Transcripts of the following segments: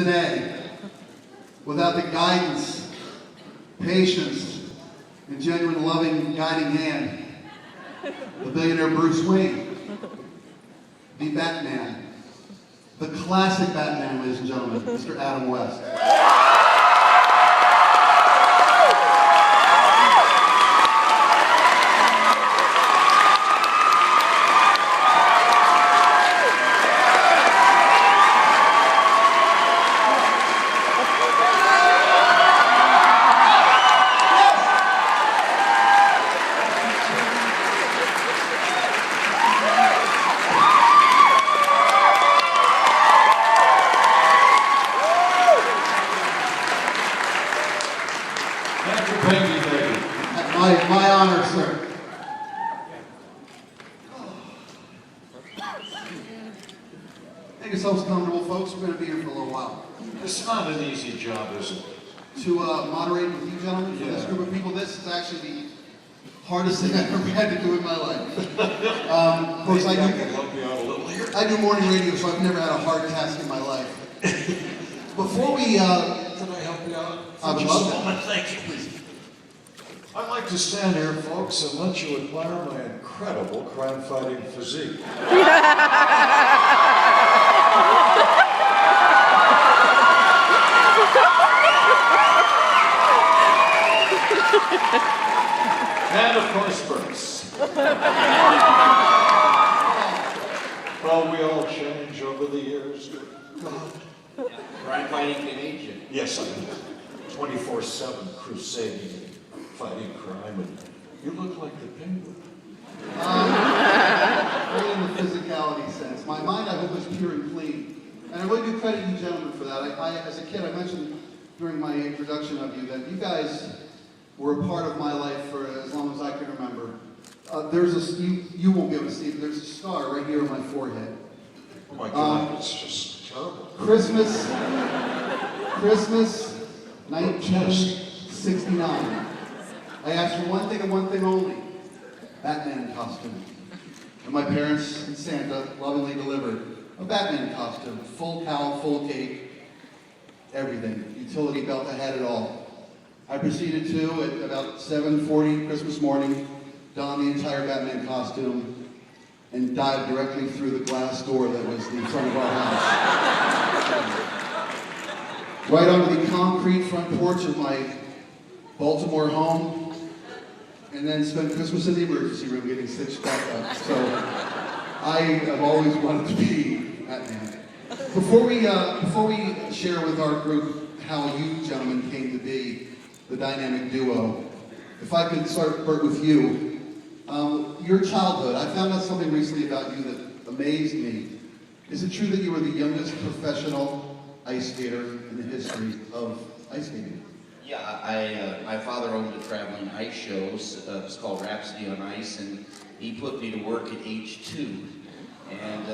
today without the guidance, patience, and genuine loving guiding hand of billionaire Bruce Wayne, the Batman, the classic Batman, ladies and gentlemen, Mr. Adam West. My honor, sir. Make yourselves comfortable, folks. We're going to be here for a little while. It's not an easy job, is it? To moderate with you gentlemen, for this group of people, this is actually the hardest thing I've ever had to do in my life. Of course, I can help you out a little here. do morning radio, so I've never had a hard task in my life. Before we... Can I help you out? I would love that. Thank you, please. I'd like to stand here, folks, and let you admire my incredible crime-fighting physique. And of course, Burt's. Well, we all change over the years. God. Crime-fighting can age you. Yes, I am. 24/7 crusading. Fighting crime, and you look like the Penguin. Only in the physicality sense. My mind, I hope, is pure and clean. And I really do credit you gentlemen for that. As a kid, I mentioned during my introduction of you that you guys were a part of my life for as long as I can remember. You won't be able to see it, but there's a scar right here on my forehead. Oh my God, it's just terrible. Christmas 1969. I asked for one thing and one thing only, Batman costume. And my parents and Santa lovingly delivered a Batman costume, full cowl, full cape, everything. Utility belt, I had it all. I proceeded to, at about 7:40 Christmas morning, don the entire Batman costume and dive directly through the glass door that was the front of our house. Right onto the concrete front porch of my Baltimore home, and then spent Christmas in the emergency room getting stitched back up. So I have always wanted to be Batman. Before we share with our group how you gentlemen came to be the dynamic duo, if I could start, Burt, with you. Your childhood, I found out something recently about you that amazed me. Is it true that you were the youngest professional ice skater in the history of ice skating? Yeah, my father owned a traveling ice show. It's called Rhapsody on Ice, and he put me to work at age 2. And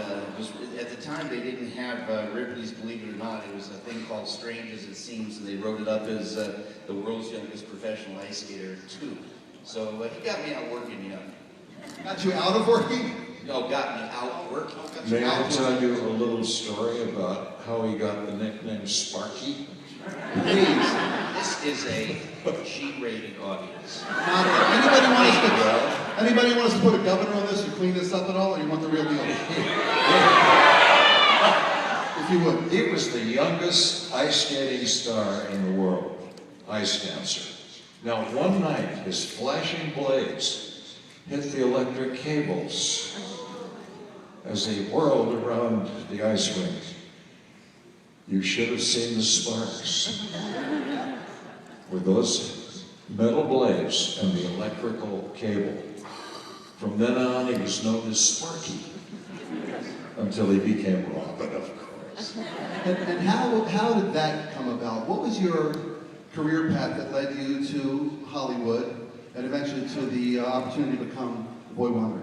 at the time, they didn't have Ripley's Believe It or Not. It was a thing called Strange as It Seems, and they wrote it up as the world's youngest professional ice skater at 2. So he got me out working young. Got you out of working? No, got me out working. May I tell you a little story about how he got the nickname Sparky? Please. This is a G-rated audience. Anybody want us to put a governor on this or clean this up at all, or you want the real deal? If you would. He was the youngest ice skating star in the world, ice dancer. Now, one night, his flashing blades hit the electric cables as they whirled around the ice rink. You should have seen the sparks with those metal blades and the electrical cable. From then on, he was known as Sparky until he became Robin, of course. And how did that come about? What was your career path that led you to Hollywood and eventually to the opportunity to become a boy wonder?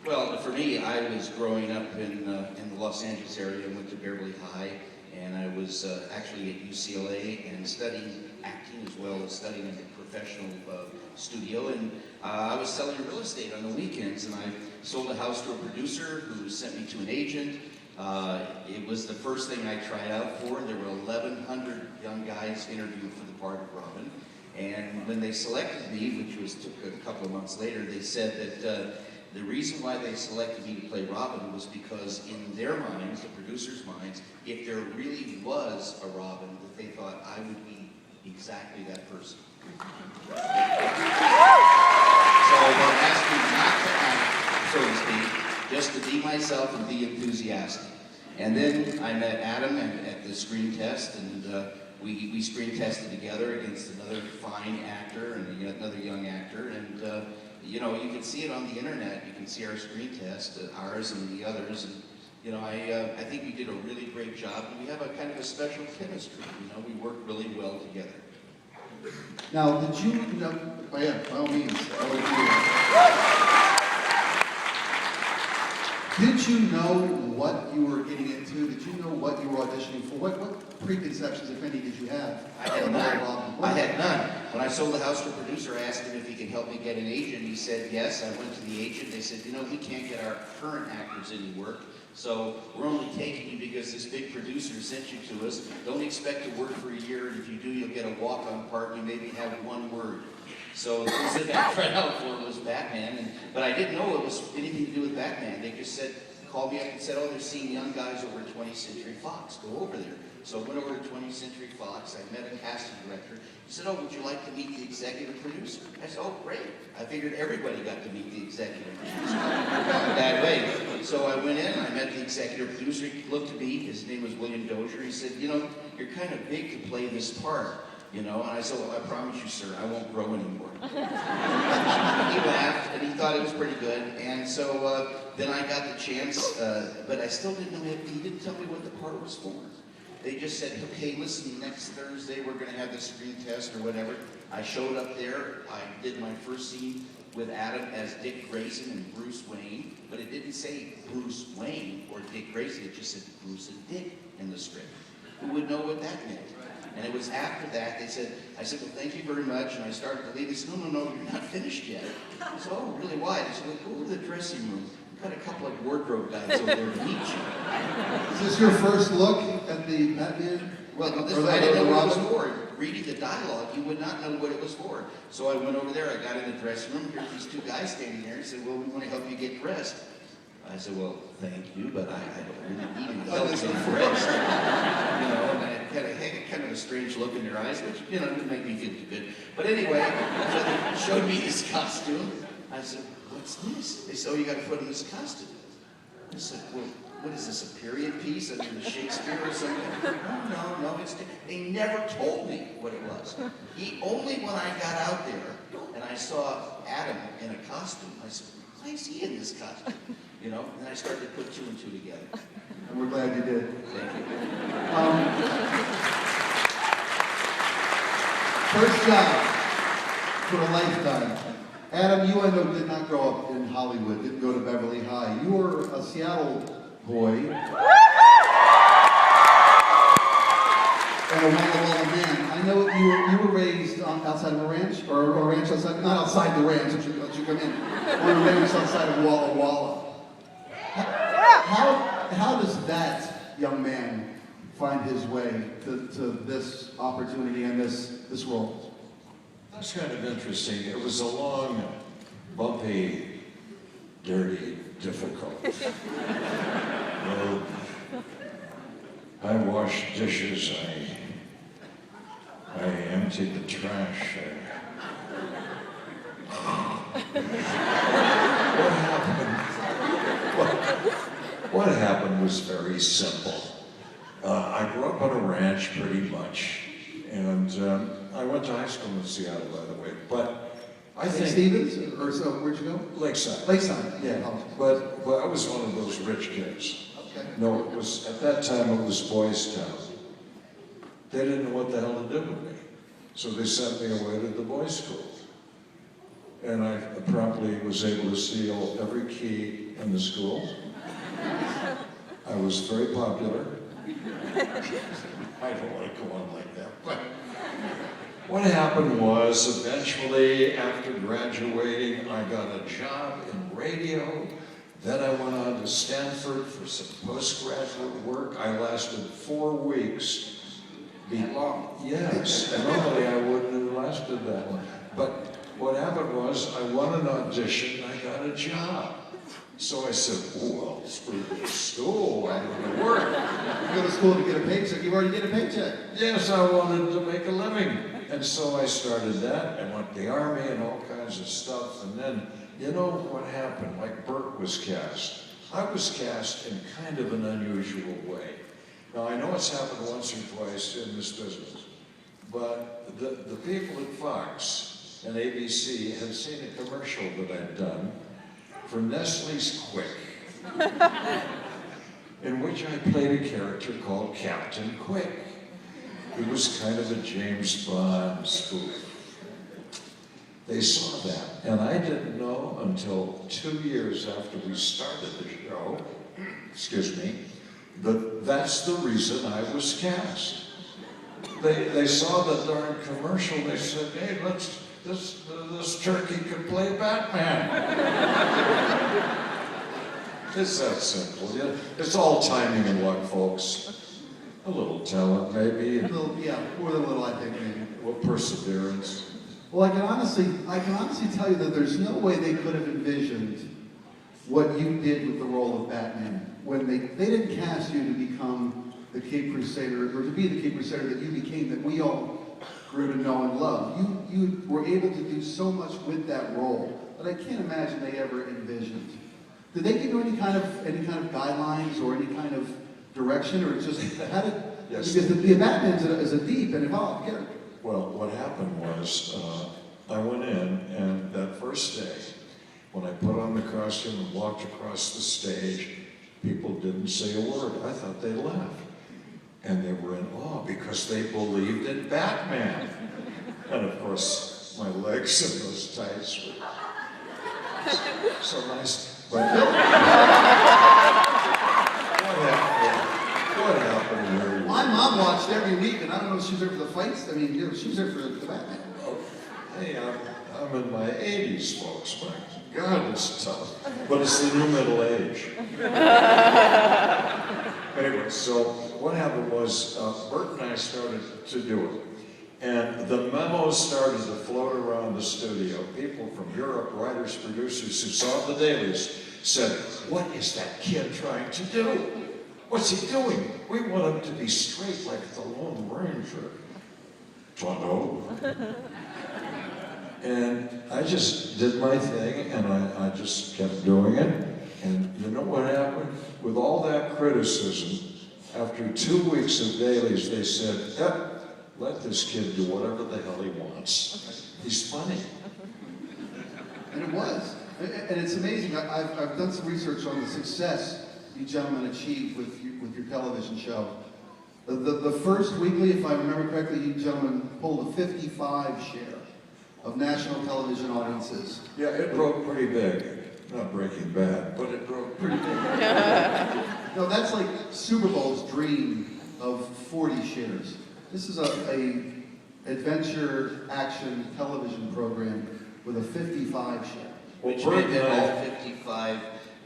Well, for me, I was growing up in the Los Angeles area. I went to Beverly High, and I was actually at UCLA and studying acting as well as studying in a professional studio. And I was selling real estate on the weekends, and I sold a house to a producer who sent me to an agent. It was the first thing I tried out for. There were 1,100 young guys interviewed for the part of Robin. And when they selected me, which took a couple of months later, they said that the reason why they selected me to play Robin was because in their minds, the producers' minds, if there really was a Robin, that they thought I would be exactly that person. So they asked me not to act, so to speak, just to be myself and be enthusiastic. And then I met Adam at the screen test, and we screen tested together against another fine actor and another young actor. And you know, you can see it on the internet. You can see our screen test, ours and the others. And you know, I think we did a really great job, and we have a kind of a special chemistry. You know, we work really well together. Now, did you know? Oh yeah, by all means. Did you know what you were getting into? Did you know what you were auditioning for? What preconceptions, if any, did you have? I had none. I had none. When I sold the house to a producer, I asked him if he could help me get an agent. He said yes. I went to the agent. They said, you know, we can't get our current actors any work, so we're only taking you because this big producer sent you to us. Don't expect to work for a year, and if you do, you'll get a walk-on part, and you maybe have one word. So the thing that I tried out for was Batman, but I didn't know it was anything to do with Batman. They just said, called me up and said, oh, they're seeing young guys over at 20th Century Fox. Go over there. So I went over to 20th Century Fox. I met a casting director. He said, oh, would you like to meet the executive producer? I said, oh, great. I figured everybody got to meet the executive producer that way. So I went in, I met the executive producer. He looked at me. His name was William Dozier. He said, you know, you're kind of big to play this part. You know, and I said, well, I promise you, sir, I won't grow anymore. He laughed, and he thought it was pretty good. And so then I got the chance, but I still didn't know, he didn't tell me what the part was for. They just said, okay, listen, next Thursday we're going to have the screen test or whatever. I showed up there. I did my first scene with Adam as Dick Grayson and Bruce Wayne, but it didn't say Bruce Wayne or Dick Grayson. It just said Bruce and Dick in the script. Who would know what that meant? And it was after that, I said, well, thank you very much. And I started to leave. They said, no, you're not finished yet. I said, oh, really, why? They said, well, go over to the dressing room. We've got a couple of wardrobe guys over there to meet you. Is this your first look at the Batman? Well, I didn't know what it was for. Reading the dialogue, you would not know what it was for. So I went over there. I got in the dressing room. Here's these two guys standing there. He said, well, we want to help you get dressed. I said, well, thank you, but I don't really need any help getting dressed. You know, and I had kind of a strange look in their eyes, which, you know, didn't make me feel too good. But anyway, so they showed me this costume. I said, what's this? They said, oh, you got to put in this costume. I said, well, what is this, a period piece under the Shakespeare or something? No, they never told me what it was. Only when I got out there and I saw Adam in a costume, I said, why is he in this costume? You know, and I started to put two and two together. And we're glad you did. Thank you. First job for a lifetime. Adam, you I know did not grow up in Hollywood, didn't go to Beverly High. You were a Seattle boy. And a Walla Walla man. I know you were raised outside of a ranch, or a ranch outside, not outside the ranch, let you come in. Or a ranch outside of Walla Walla. How does that young man find his way to this opportunity and this role? That's kind of interesting. It was a long, bumpy, dirty, difficult road. I washed dishes. I emptied the trash. What happened was very simple. I grew up on a ranch pretty much, and I went to high school in Seattle, by the way. But I think Stevens, or so, where'd you go? Lakeside. Lakeside, yeah. But I was one of those rich kids. Okay. No, it was at that time it was Boys Town. They didn't know what the hell to do with me, so they sent me away to the boys' school. And I promptly was able to steal every key in the school. I was very popular. I don't want to go on like that, but what happened was eventually after graduating, I got a job in radio Then I went on to Stanford for some postgraduate work. I lasted 4 weeks. That long? Yes, normally I wouldn't have lasted that long. But what happened was I won an audition and I got a job. So I said, well, screw this school, I'm going to work. You go to school to get a paycheck, you already get a paycheck. Yes, I wanted to make a living. And so I started that. I went to the Army and all kinds of stuff. And then, you know what happened? Like Burt was cast. I was cast in kind of an unusual way. Now, I know it's happened once or twice in this business, but the people at Fox and ABC had seen a commercial that I'd done for Nestle's Quick, in which I played a character called Captain Quick. He was kind of a James Bond spoof. They saw that, and I didn't know until 2 years after we started the show, excuse me, that's the reason I was cast. They saw the darn commercial, they said, hey, this turkey could play Batman. It's that simple. Yeah? It's all timing and luck, folks. A little talent, maybe. A little, yeah, more than a little, I think, maybe. Well, perseverance. Well, I can honestly tell you that there's no way they could have envisioned what you did with the role of Batman. When they didn't cast you to become the Cape Crusader, or to be the Cape Crusader that you became, that we all grew to know and love. You were able to do so much with that role that I can't imagine they ever envisioned. Did they give you any kind of guidelines or any kind of direction, or just how did? Yes. Because the Batman is a deep and evolved character. Well, what happened was, I went in, and that first day, when I put on the costume and walked across the stage, people didn't say a word. I thought they laughed. And they were in awe because they believed in Batman. And of course, my legs in those tights were so nice. But what happened here? My mom watched every week, and I don't know if she was there for the fights. I mean, she was there for the Batman. Oh, hey, I'm in my 80s, folks. My God, it's tough. But it's the new middle age. Anyway, so what happened was Burt and I started to do it. And the memos started to float around the studio. People from Europe, writers, producers who saw the dailies said, what is that kid trying to do? What's he doing? We want him to be straight like the Lone Ranger. Tonto. And I just did my thing, and I just kept doing it. And you know what happened? With all that criticism, after 2 weeks of dailies, they said, yep, let this kid do whatever the hell he wants. He's funny. And it was. And it's amazing. I've done some research on the success you gentlemen achieved with your television show. The first weekly, if I remember correctly, you gentlemen pulled a 55 share of national television audiences. Yeah, it broke pretty big. Not Breaking Bad, but it broke pretty big. No, that's like Super Bowl's dream of 40 shares. This is a adventure action television program with a 55 share. Which meant that all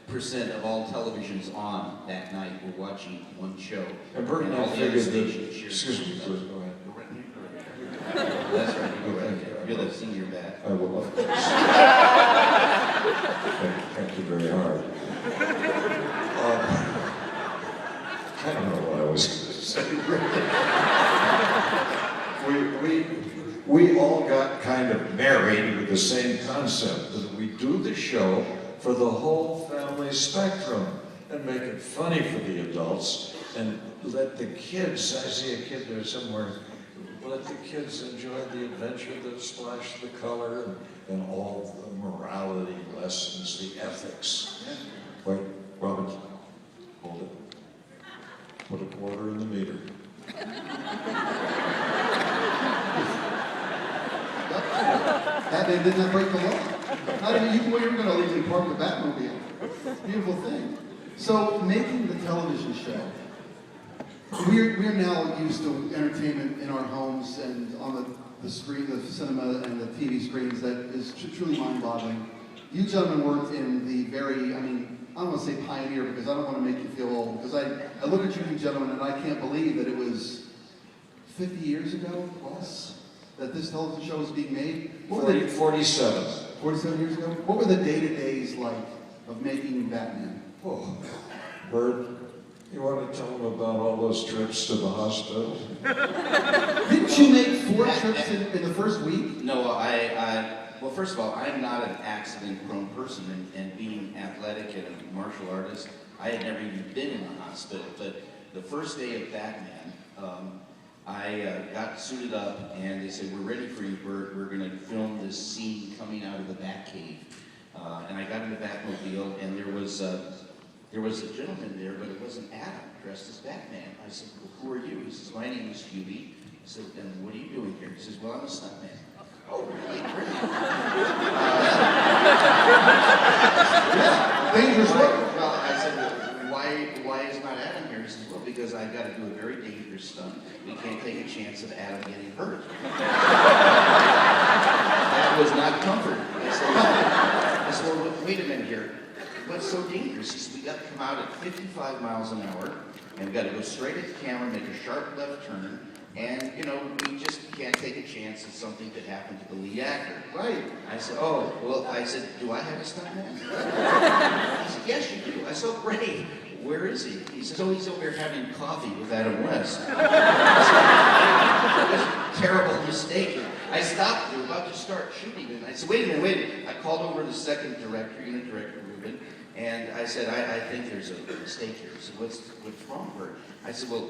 55% of all televisions on that night were watching one show. And Burt and I all the other figured stations that, cheered. excuse me, please, go ahead. That's right, you go right there. You're the senior bat. I will, of course. Thank you very hard. I don't know what I was going to say. We all got kind of married with the same concept that we do the show for the whole family spectrum and make it funny for the adults and let the kids, I see a kid there somewhere, let the kids enjoy the adventure that splashed the color and all the morality lessons, the ethics. Wait, Robin, hold it. Put a quarter in the meter. Batman did not break the law. Not even you were going to legally park the Batmobile. Beautiful thing. So making the television show, we're now used to entertainment in our homes and on the screen, the cinema and the TV screens that is truly mind-boggling. You gentlemen worked in the very, I don't want to say pioneer because I don't want to make you feel old, because I look at you two gentlemen and I can't believe that it was 50 years ago, plus, that this television show was being made. 47. 47 years ago? What were the day-to-days like of making Batman? Oh, Burt, you want to tell them about all those trips to the hospital? Didn't you make 4 trips in the first week? No, well, first of all, I'm not an accident-prone person, and being athletic and a martial artist, I had never even been in the hospital. But the first day of Batman, I got suited up, and they said, "We're ready for you, Burt. We're going to film this scene coming out of the Batcave." And I got in the Batmobile, and there was a gentleman there, but it wasn't Adam, dressed as Batman. I said, "Well, who are you?" He says, "My name is Hubie." I said, "And what are you doing here?" He says, "Well, I'm a stuntman." "Oh, really? Great." Yeah, dangerous work. Well, I said, "Well, why is not Adam here?" He says, "Well, because I've got to do a very dangerous stunt. We can't take a chance of Adam getting hurt." That was not comforting. I said, "Well, wait a minute here. What's so dangerous?" He said, "We got to come out at 55 miles an hour, and we got to go straight at the camera, make a sharp left turn, and, we just can't take a chance that something could happen to the lead actor." Right. I said, "Oh, well," I said, "Do I have a stuntman?" He said, "Yes, you do." I said, "Oh, great. Where is he?" He says, "Oh, he's over here having coffee with Adam West." I said, "It was a terrible mistake." I stopped. We were about to start shooting, and I said, "Wait a minute." I called over the second director, unit director, Ruben, and I said, I think there's a mistake here." He said, what's wrong, Burt?" I said, "Well,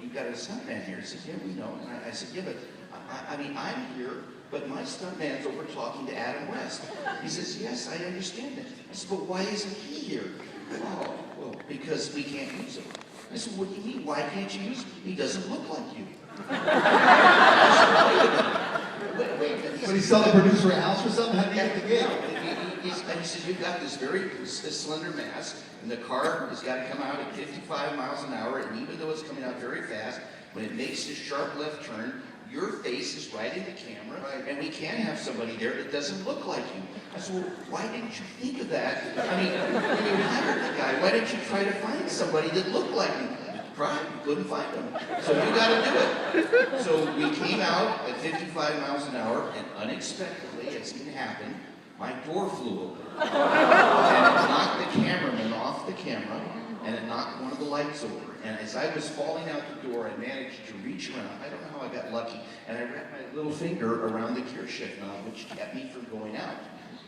you've got a stuntman here." He said, "Yeah, we know." And I said, "Yeah, but I'm here, but my stuntman's over talking to Adam West." He says, "Yes, I understand that." I said, "But why isn't he here?" "Oh, well, because we can't use him." I said, "What do you mean? Why can't you use him? He doesn't look like you." I said, wait a minute. But he's selling the producer a house or something? How did he get the gig? And he says, "You've got this very slender mass, and the car has got to come out at 55 miles an hour, and even though it's coming out very fast, when it makes this sharp left turn, your face is right in the camera, and we can't have somebody there that doesn't look like you." I said, "Well, why didn't you think of that? When you hired the guy, why didn't you try to find somebody that looked like him?" Tried, couldn't find him. So you got to do it. So we came out at 55 miles an hour, and unexpectedly, as can happen, my door flew open. And it knocked the cameraman off the camera, and it knocked one of the lights over. And as I was falling out the door, I managed to reach around. I don't know how I got lucky. And I wrapped my little finger around the gear shift knob, which kept me from going out.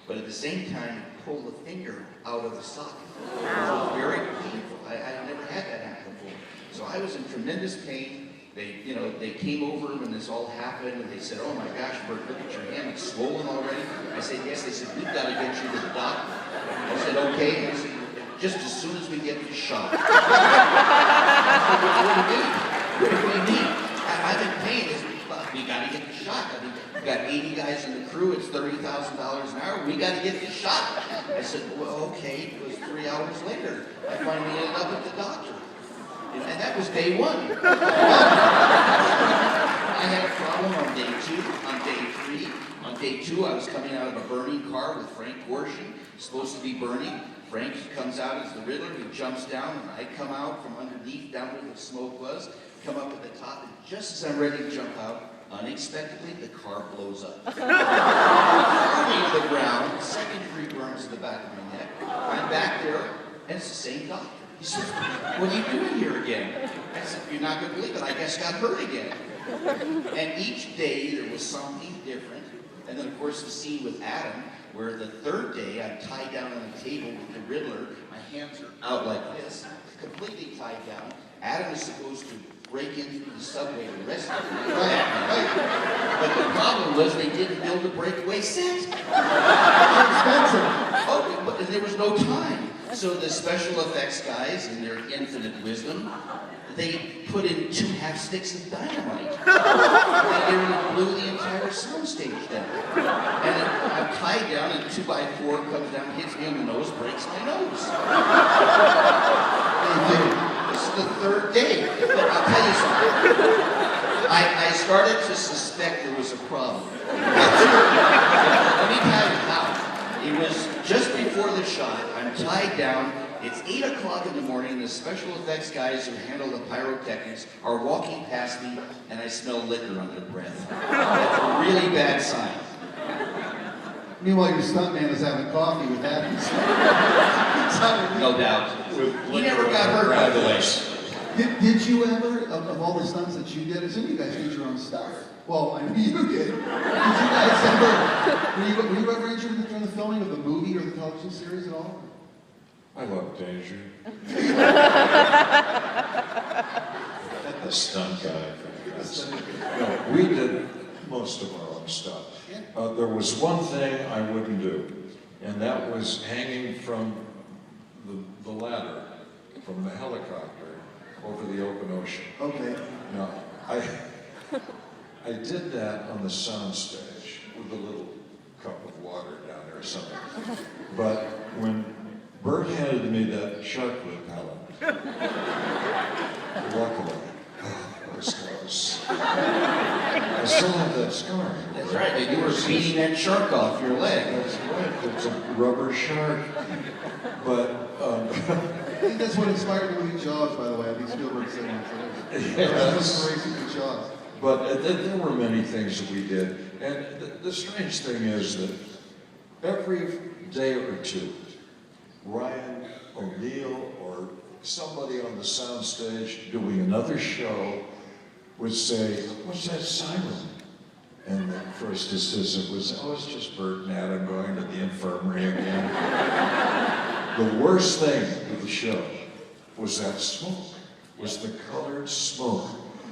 But at the same time, it pulled the finger out of the socket. It was very painful. I'd never had that happen before. So I was in tremendous pain. They came over when this all happened, and they said, "Oh my gosh, Burt, look at your hand, it's swollen already." I said, "Yes." They said, "We've got to get you to the doctor." I said, "Okay." They said, "Just as soon as we get the shot." I said, "What do you mean? I'm in pain." They said, "We got to get the shot. We've got 80 guys in the crew, it's $30,000 an hour, we got to get the shot." I said, "Well, okay." It was 3 hours later. I finally ended up at the doctor. And that was day one. I had a problem on day 2, on day 3. On day 2, I was coming out of a burning car with Frank Gorshin, supposed to be burning. Frank comes out as the Riddler, he jumps down, and I come out from underneath, down where the smoke was, come up at the top, and just as I'm ready to jump out, unexpectedly, the car blows up. The car hits the ground, second-degree burns to the back of my neck. I'm back there, and it's the same doctor. He says, "What are you doing here again?" I said, "You're not going to believe it. I just got hurt again." And each day there was something different. And then, of course, the scene with Adam, where the third day I'm tied down on the table with the Riddler. My hands are out like this, completely tied down. Adam is supposed to break in through the subway to rescue me. But the problem was they didn't build a breakaway set. Expensive. Oh, and there was no time. So the special effects guys, in their infinite wisdom, they put in 2 half sticks of dynamite. They nearly blew the entire soundstage down. And I'm tied down, and 2x4 comes down, hits me on the nose, breaks my nose. This is the 3rd day. But I'll tell you something. I started to suspect there was a problem. Let me tell you how. It was just before the shot. I'm tied down. It's 8 o'clock in the morning, and the special effects guys who handle the pyrotechnics are walking past me, and I smell liquor on their breath. That's a really bad sign. Meanwhile, your stuntman is having coffee with that. No doubt. He never got hurt, by the way. Did you ever, of all the stunts that you did, assume you guys did your own stuff? Well, I mean, you did. Did you guys ever, were you ever injured during the filming of the movie or the television series at all? I love danger. A stunt guy. No, we did most of our own stuff. There was one thing I wouldn't do, and that was hanging from the ladder from the helicopter over the open ocean. Okay. Now, I did that on the soundstage with a little cup of water down there or something. But when Burt handed me that shark repellent, luckily, it was close. I still have that scar. That's right, and you were beating that shark off your leg. That's right, it's a rubber shark. But, I think that's what inspired me with Jaws, by the way. I think Spielberg said it. Yes. Racing with Jaws. But there were many things that we did. And the strange thing is that every day or two, Ryan O'Neill or somebody on the soundstage doing another show would say, "What's that siren?" And the first assistant would say, "Oh, it's just Burt and Adam going to the infirmary again." The worst thing with the show was that smoke, was the colored smoke.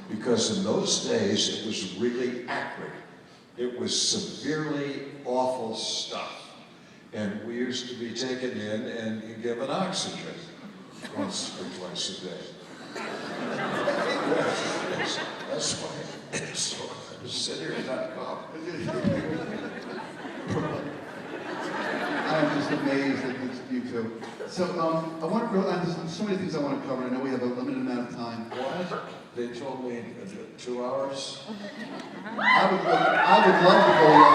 Because in those days, it was really acrid. It was severely awful stuff. And we used to be taken in and given oxygen once or twice a day. Yes, that's why it's sit here and not cough. I'm just amazed at you two. So I want to there's so many things I want to cover. I know we have a limited amount of time. What? They told me 2 hours? I would love to go on,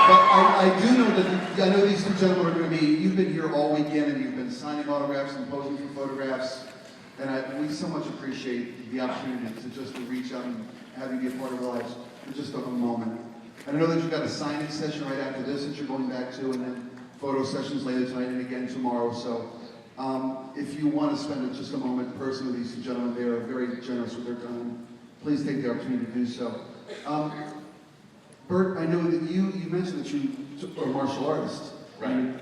but I do know that I know these two gentlemen are going to be. You've been here all weekend and you've been signing autographs and posing for photographs, and we so much appreciate the opportunity to just to reach out and have you be a part of our lives for just a moment. And I know that you've got a signing session right after this that you're going back to, and then photo sessions later tonight and again tomorrow. So if you want to spend just a moment personally with these two gentlemen, they are very generous with their time. Please take the opportunity to do so. Burt, I know that you mentioned that you are a martial artist. Right.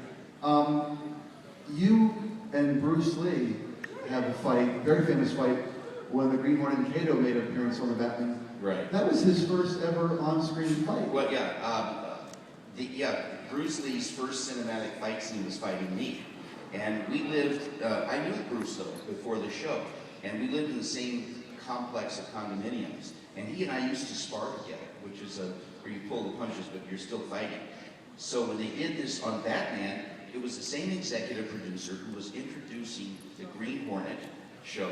You and Bruce Lee have a fight, a very famous fight, when the Green Hornet and Kato made an appearance on the Batman. Right. That was his first ever on-screen fight. Well, Bruce Lee's first cinematic fight scene was fighting me. And we lived, I knew Bruce though before the show, and we lived in the same complex of condominiums. And he and I used to spar together, which is where you pull the punches but you're still fighting. So when they did this on Batman, it was the same executive producer who was introducing the Green Hornet show,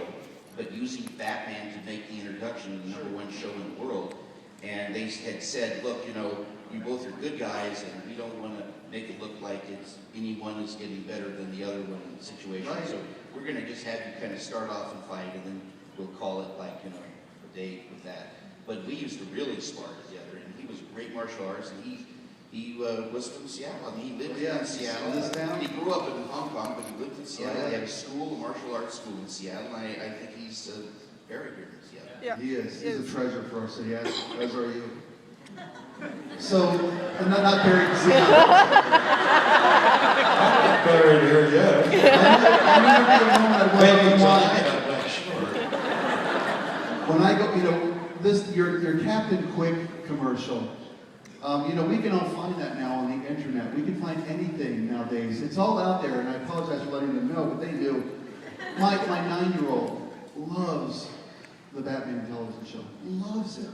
but using Batman to make the introduction of the #1 show in the world. And they had said, look, you know, you both are good guys, and we don't want to make it look like it's anyone is getting better than the other one in the situation. Right. So we're going to just have you kind of start off and fight, and then we'll call it like, you know, a day with that. But we used to really spar together, and he was a great martial artist, and he was from Seattle. I mean, he lived in Seattle. This town? He grew up in Hong Kong, but he lived in Seattle. yeah. He had a school, a martial arts school in Seattle, and I think he's very good in Seattle. Yeah. He is. He's a treasure for our city, as are you. So, and not buried in Seattle. Not buried here yet. I remember the moment I Maybe went tonight, on. I'm not sure. When I go, you know, your Captain Quick commercial, you know, we can all find that now on the internet. We can find anything nowadays. It's all out there, and I apologize for letting them know, but they do. My 9-year-old loves the Batman television show. Loves it.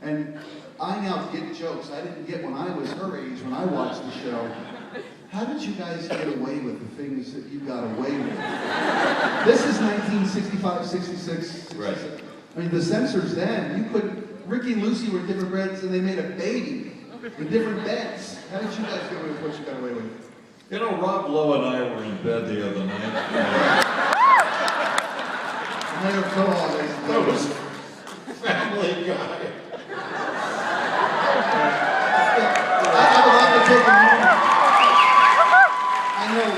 And I now get jokes I didn't get when I was her age, when I watched the show. How did you guys get away with the things that you got away with? This is 1965, 66, 67. Right. I mean, the censors then, you couldn't, Ricky and Lucy were different beds and they made a baby in different beds. How did you guys get away with what you got away with? You know, Rob Lowe and I were in bed the other night. Night of co-holidays. That was Family Guy. I would like to take a moment. I know.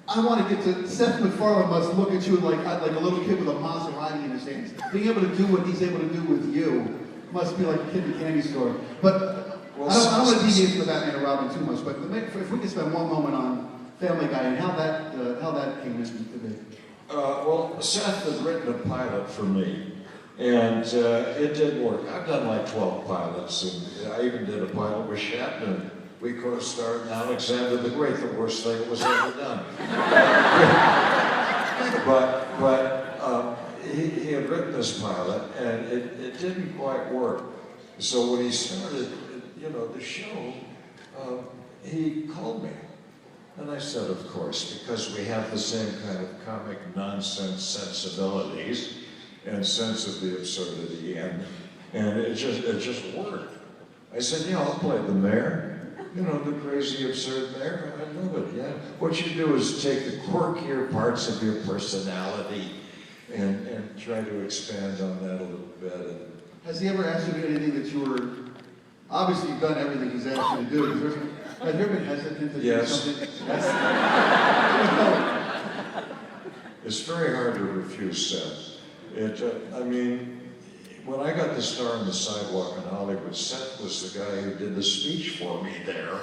I want to get to Seth MacFarlane must look at you like a little kid with a Maserati in his hands. Being able to do what he's able to do with you must be like a kid in a candy store. But Well, I don't want to deviate from the Batman and Robin too much. But if we could spend one moment on Family Guy and how that came into be. Well, Seth had written a pilot for me, and it didn't work. I've done like 12 pilots, and I even did a pilot with Shatner. We co-starred in Alexander the Great, the worst thing that was ever done. but he had written this pilot, and it didn't quite work. So when he started, the show, he called me. And I said, of course, because we have the same kind of comic nonsense sensibilities and sense of the absurdity, and it just worked. I said, yeah, I'll play the mayor. The crazy, absurd mayor. I love it, yeah. What you do is take the quirkier parts of your personality and try to expand on that a little bit. Has he ever asked you to do anything that you were... Obviously, you've done everything he's asked you to do. Has there ever been hesitant to do something? Yes. It's very hard to refuse Seth. When I got the star on the sidewalk in Hollywood, Seth was the guy who did the speech for me there.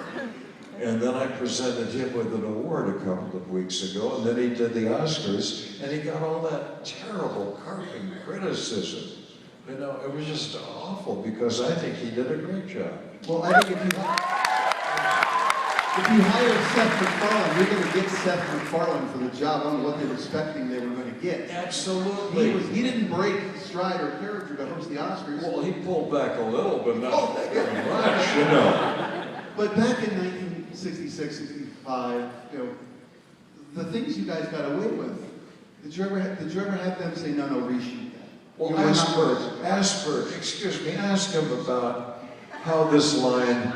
And then I presented him with an award a couple of weeks ago, and then he did the Oscars, and he got all that terrible carping criticism. It was just awful because I think he did a great job. Well, I think if you hire Seth MacFarlane, you're going to get Seth MacFarlane for the job. I don't know what they were expecting they were going to get. Absolutely. He didn't break stride or character to host the Oscars. Well, he pulled back a little, but not very much, But back in 1966, 65, the things you guys got away with, did you ever have them say, no, reshoot that? Well, ask Burt, ask him about how this line,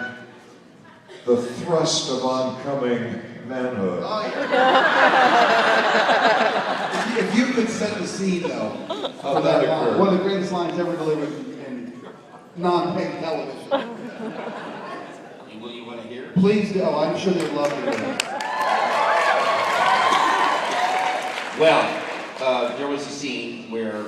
the thrust of oncoming manhood. Oh, yeah. if you could set the scene, though, How that occurred. one of the greatest lines ever delivered in non-paid television. Will you want to hear? Please do. Oh, I'm sure they'd love to hear it. Well, there was a scene where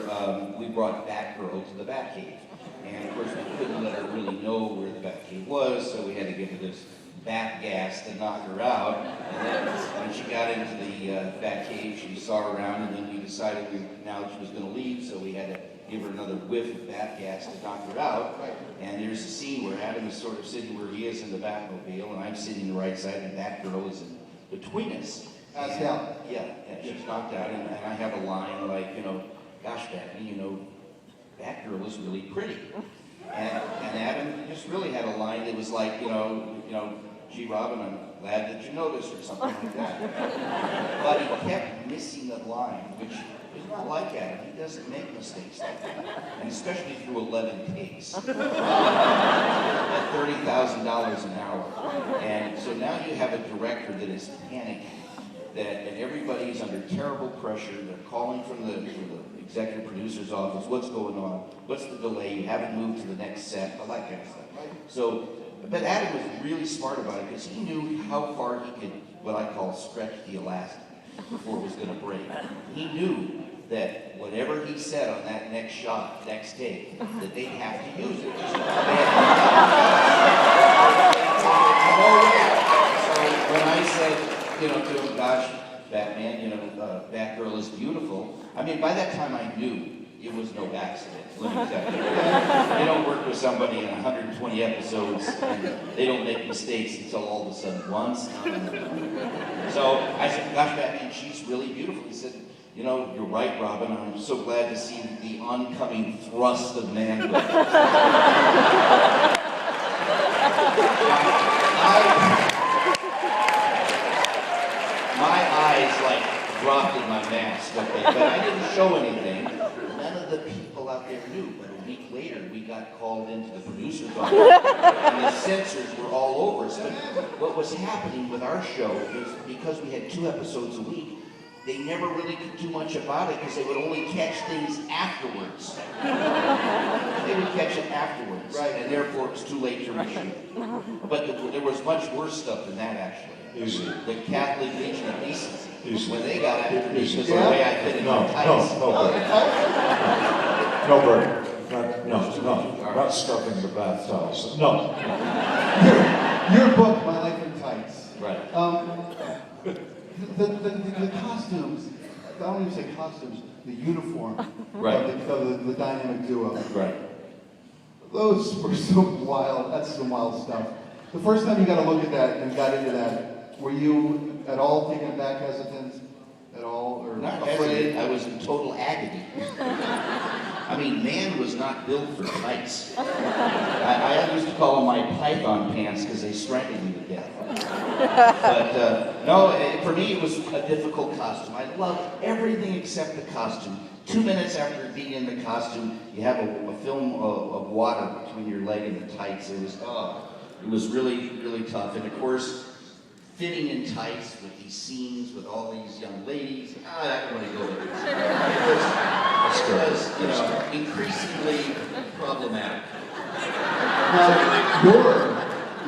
we brought Batgirl to the Batcave. And of course, we couldn't let her really know where the Batcave was, so we had to give her this bat gas to knock her out. And then when she got into the Batcave, she saw around, and then we decided now she was going to leave, so we had to give her another whiff of bat gas to knock her out. And there's a scene where Adam is sort of sitting where he is in the Batmobile, and I'm sitting the right side, and Batgirl is in between us. Passed out. Yeah, she's knocked out, and I have a line like, gosh, Batman, Batgirl is really pretty. And Adam just really had a line that was like, gee, Robin, I'm glad that you noticed, or something like that. But he kept missing that line, which is not like Adam. He doesn't make mistakes like that. And especially through 11 takes. At $30,000 an hour. And so now you have a director that is panicking. And everybody's under terrible pressure. They're calling from the executive producer's office. What's going on? What's the delay? You haven't moved to the next set. All that kind of stuff. So, but Adam was really smart about it because he knew how far he could, what I call, stretch the elastic before it was going to break. He knew that whatever he said on that next shot, next take, that they'd have to use it. So when I said, to him, gosh, Batman, Batgirl is beautiful. I mean, by that time I knew it was no accident. Let me tell you. You don't work with somebody in 120 episodes and they don't make mistakes until all of a sudden once. So I said, gosh, Batman, she's really beautiful. He said, you're right, Robin. I'm so glad to see the oncoming thrust of manhood. My eyes dropped in my mask, okay, but I didn't show anything. None of of the people out there knew, but a week later, we got called into the producer's office, and the censors were all over us. But what was happening with our show is because we had 2 episodes a week, they never really could do much about it because they would only catch things afterwards. They would catch it afterwards, Right. and therefore it was too late to reshoot. But there was much worse stuff than that, actually. Easy. The Catholic Legion of ECCC, Easy. when they got after me because of the Yeah. way I fit in No, my tights. no, Burt. No, not stuffing the bath towels. No. Your book, My Life in Tights. Right. The costumes, I don't even say costumes, the uniform Right. of the dynamic duo. Right. Those were so wild. That's some wild stuff. The first time you got to look at that and got into that, were you at all taken aback, hesitant at all, or Not afraid? hesitant, I was in total agony. I mean, man was not built for tights. I used to call them my python pants because they strangled me to death. But no, for me it was a difficult costume. I loved everything except the costume. 2 minutes after being in the costume, you have a film of water between your leg and the tights. It was really, really tough. And of course, fitting in tights with these scenes with all these young ladies, I don't want to go there. It was, increasingly problematic. Now,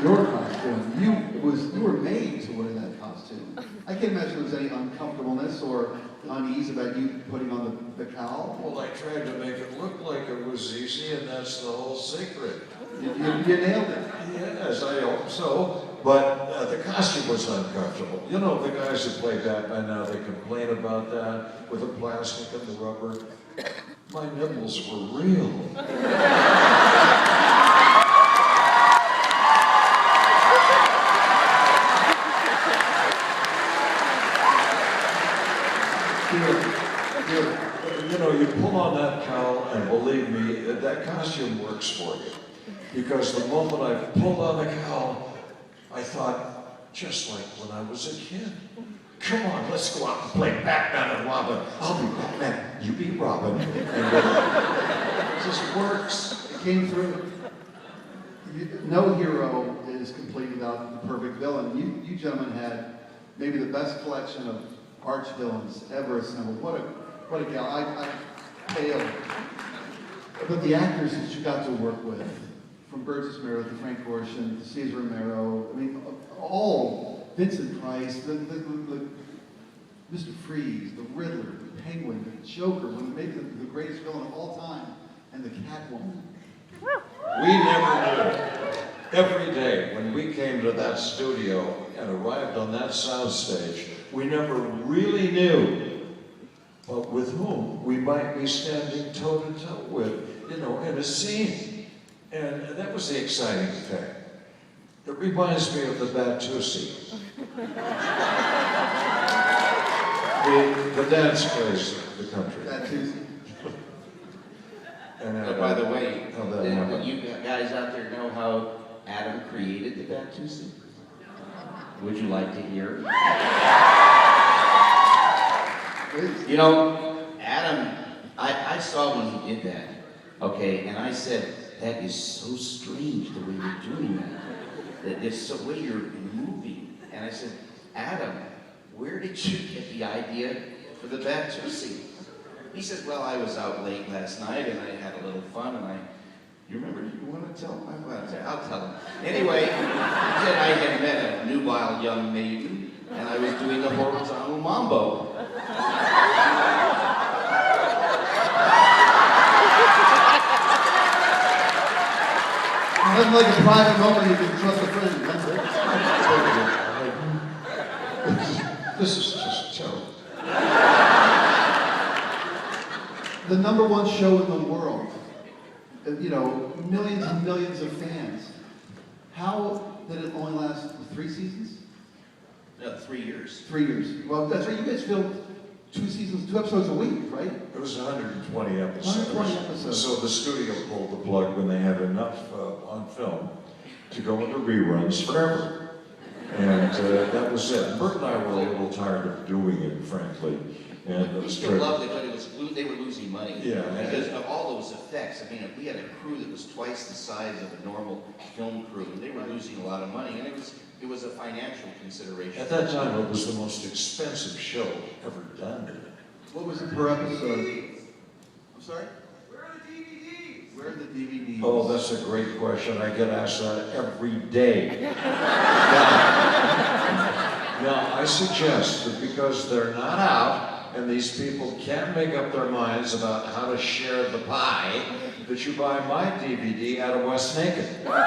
your costume, you were made to wear that costume. I can't imagine there was any uncomfortableness or unease about you putting on the cowl. Well, I tried to make it look like it was easy, and that's the whole secret. You nailed it. Yes, I hope so. But the costume was uncomfortable. You know, the guys who play Batman now, they complain about that with the plastic and the rubber. My nipples were real. You know, you pull on that cowl, and believe me, that costume works for you. Because the moment I pulled on the cowl, I thought, just like when I was a kid. Come on, let's go out and play Batman and Robin. I'll be Batman, you be Robin. And it just works. It came through. No hero is complete without the perfect villain. You gentlemen had maybe the best collection of arch villains ever assembled. What a gal. I pale. But the actors that you got to work with, from Burt to Frank Gorshin, to Cesar Romero, I mean, all Vincent Price, the Mr. Freeze, the Riddler, the Penguin, the Joker, maybe the greatest villain of all time, and the Catwoman. We never knew. Every day when we came to that studio and arrived on that soundstage, we never really knew but with whom we might be standing toe-to-toe with, in a scene. And that was the exciting thing. It reminds me of the Batusi. the dance craze of the country. Batusi. And, By the way, how that happened. you guys out there know how Adam created the Batusi? Would you like to hear? You know, Adam, I saw when he did that, okay, and I said, that is so strange the way you're doing that. That it's the way you're moving. And I said, Adam, where did you get the idea for the Batusi? He said, well, I was out late last night and I had a little fun and you remember, you want to tell him? I'll tell him. Anyway, he said I had met a nubile young maiden and I was doing the horizontal mambo. Nothing like a private moment you can trust a friend. This is just terrible. The #1 show in the world. Millions and millions of fans. How did it only last 3 seasons? 3 years. 3 years. Well, that's right. You guys filmed 2 seasons, 2 episodes a week, right? It was 120 episodes. 120 episodes. So the studio pulled the plug when they had enough on film to go into reruns forever. And that was it. Burt and I were a little tired of doing it, frankly. And it We was still true. loved it, but they were losing money. Yeah. Because of all those effects. I mean, we had a crew that was twice the size of a normal film crew, and they were losing a lot of money, and it was a financial consideration. At that time, it was the most expensive show ever done. What was it per episode? I'm sorry? Where are the DVDs? Oh, that's a great question. I get asked that every day. Now, I suggest that because they're not out and these people can't make up their minds about how to share the pie, that you buy my DVD out of West Naked. Out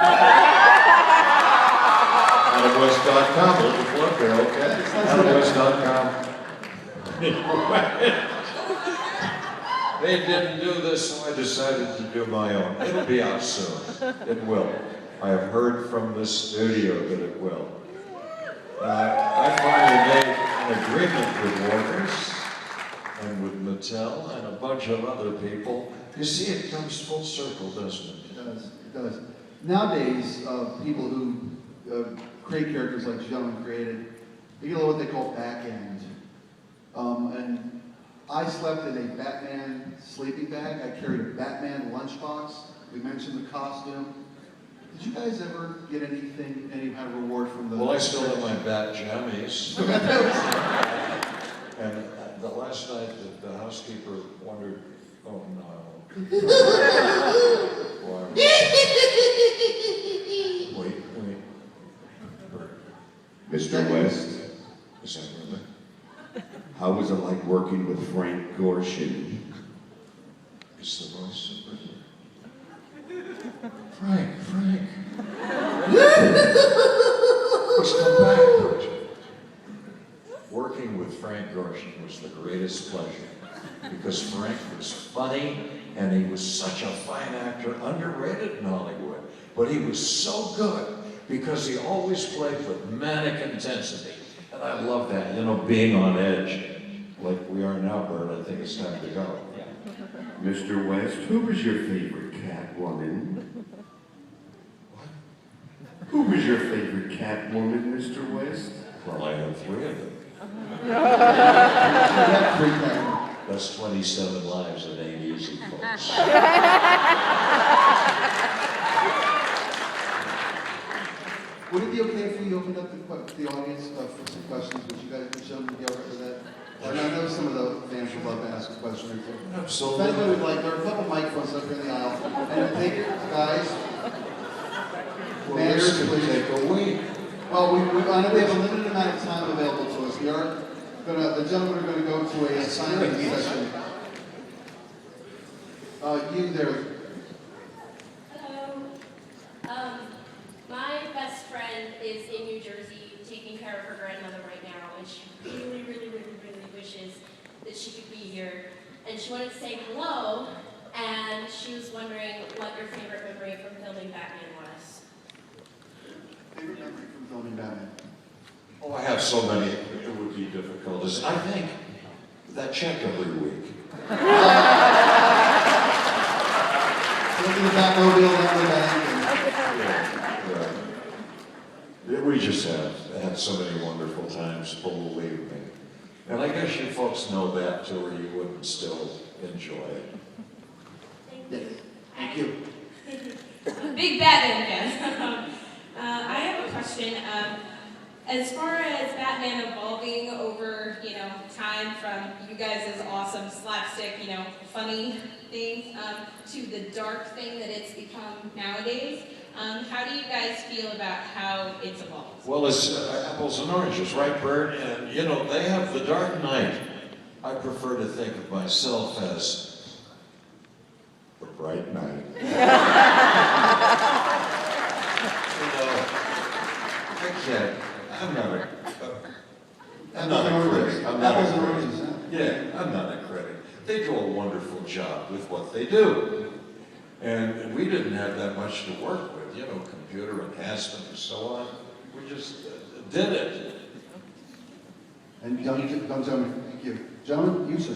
of West.com. There's a plug there, okay? Out of West.com. They didn't do this, so I decided to do my own. It'll be out soon. It will. I have heard from the studio that it will. I finally made an agreement with Warner's and with Mattel and a bunch of other people. You see, it comes full circle, doesn't it? It does, it does. Nowadays, people who create characters like Gentleman created, they get a little what they call back end. And I slept in a Batman sleeping bag. I carried a Batman lunchbox. We mentioned the costume. Did you guys ever get anything, any kind of reward from the... Well, I still have my bat jammies. And the last night, the housekeeper wondered, oh no. Wait. Burt, Mr. West, is that really? how was it like working with Frank Gorshin? Is the voice of Burt? Frank. He's come back, Burt. Working with Frank Gorshin was the greatest pleasure because Frank was funny and he was such a fine actor, underrated in Hollywood. But he was so good because he always played with manic intensity. And I love that, being on edge like we are now, Burt. I think it's time to go. Mr. West, who was your favorite Catwoman? Who was your favorite Catwoman, Mr. West? Well, I have 3 of them. That's 27 lives. It ain't easy, folks. Would it be okay if we opened up the audience for some questions? Would you guys be shown to be all right with that? And I know some of the fans would love to ask a question or two. Absolutely. If anybody would like, there are a couple microphones up here in the aisle. And take it, guys. Well, this could take a week. Well, I know we have a limited amount of time available to us. The gentlemen are gonna go to a signing session. You there. Hello. My best friend is in New Jersey taking care of her grandmother right now, and she really wishes that she could be here. And she wanted to say hello, and she was wondering what your favorite memory from filming Batman was. Favorite memory from filming Batman? Oh, I have so many. It would be difficult. I think that check every week. Taking the Batmobile down the bank. Yeah. We just have had so many wonderful times, believe me. And I guess you folks know that too, or you wouldn't still enjoy it. Thank you. Big Batman fan. I have a question. As far as Batman evolving over, time from you guys' awesome slapstick, funny things, to the dark thing that it's become nowadays, how do you guys feel about how it's evolved? Well, it's apples and oranges, right, Burt? And, they have the Dark Knight. I prefer to think of myself as the bright knight. I can't. I'm not a critic. I'm not a critic. Yeah, I'm not a critic. They do a wonderful job with what they do. And we didn't have that much to work with, computer enhancement and so on. We just did it. And gentlemen, thank you. Gentlemen, you sir.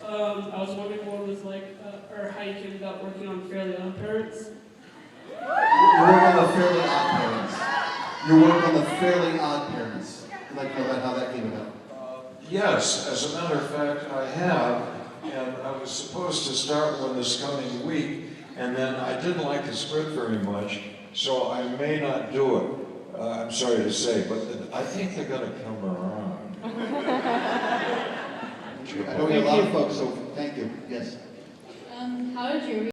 I was wondering what it was like, or how you came about working on Fairly Odd Parents. You work on the Fairly Odd Parents. You work on the Fairly Odd Parents. I'd like to know about how that came about. Yes, as a matter of fact, I have, and I was supposed to start one this coming week, and then I didn't like the script very much, so I may not do it. I'm sorry to say, but I think they're going to come around. I know we have a lot of folks, so thank you. Yes. How did you